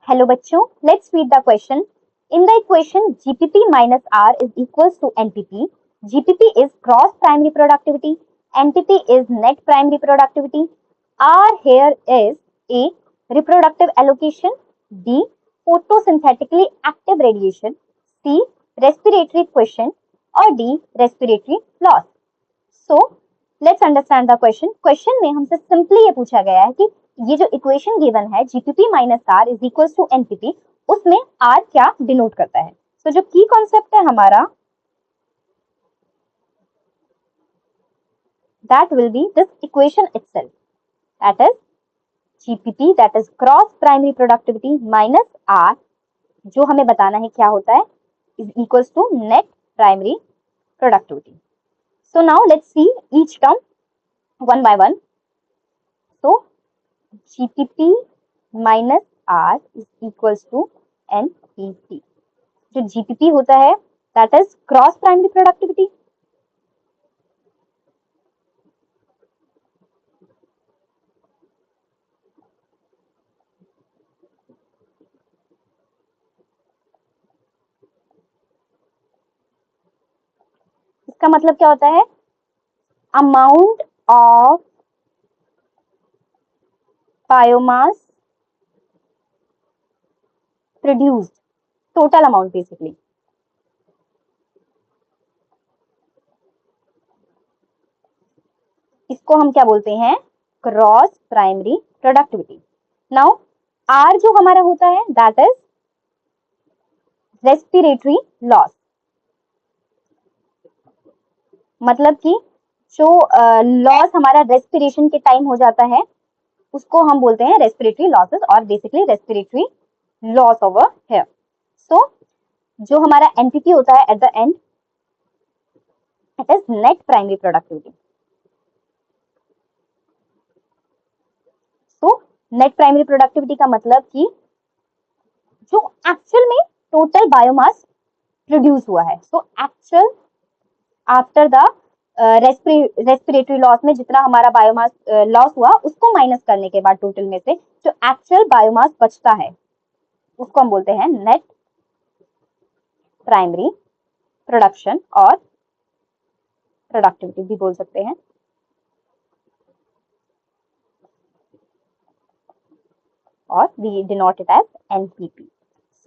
Hello बच्चों, let's read the question. In the equation GPP minus R is equals to NPP. GPP is gross primary productivity. NPP is net primary productivity. R here is A. Reproductive allocation. B. Photosynthetically active radiation. C. Respiratory quotient. Or D. Respiratory loss. So let's understand the question. Question में हमसे simply ये पूछा गया है कि ये जो equation given है GPP minus R is equal to NPP, उसमें आर क्या डिनोट करता है. तो जो की कॉन्सेप्ट है हमारा, that will be this equation itself, that is GPP, that is gross primary productivity minus R, जो हमें बताना है क्या होता है, is equals to net primary productivity. So now let's see each term one by one. So GPP minus R is equals to NPP. जो GPP होता है that is gross primary productivity. इसका मतलब क्या होता है? Amount of biomass produced, total amount basically. इसको हम क्या बोलते हैं? Gross primary productivity. Now R जो हमारा होता है दैट इज रेस्पिरेटरी लॉस. मतलब कि जो लॉस हमारा रेस्पिरेशन के टाइम हो जाता है उसको हम बोलते हैं रेस्पिरेटरी लॉसेस, और basically respiratory loss over here. So जो हमारा एनपीपी होता है at the end, it is net primary productivity. So net primary productivity का मतलब कि जो एक्चुअल में टोटल बायोमास प्रोड्यूस हुआ है. So actual after the respiratory loss में जितना हमारा बायोमास लॉस हुआ उसको माइनस करने के बाद टोटल में से जो एक्चुअल बायोमास बचता है उसको हम बोलते हैं नेट प्राइमरी प्रोडक्शन, और प्रोडक्टिविटी भी बोल सकते हैं. और we denote it as NPP.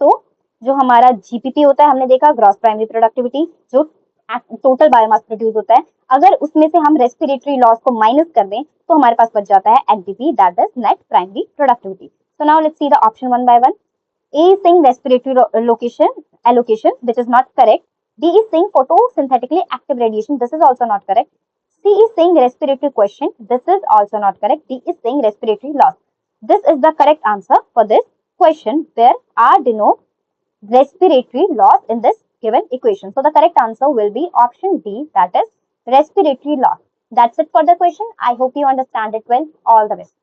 So जो हमारा जीपीपी होता है हमने देखा ग्रॉस प्राइमरी प्रोडक्टिविटी, जो टोटल बायोमास प्रोड्यूस होता है, अगर उसमें से हम रेस्पिरेटरी लॉस को माइनस कर दें तो हमारे पास बच जाता है NPP, that is net primary productivity. So now let's see the option one by one. A is saying respiratory location allocation, which is not correct. D is saying photosynthetically active radiation. This is also not correct. C is saying respiratory quotient. This is also not correct. D is saying respiratory loss. This is the correct answer for this question, where R denotes respiratory loss in this given equation. So the correct answer will be option D, that is respiratory loss. That's it for the question. I hope you understand it well. All the best.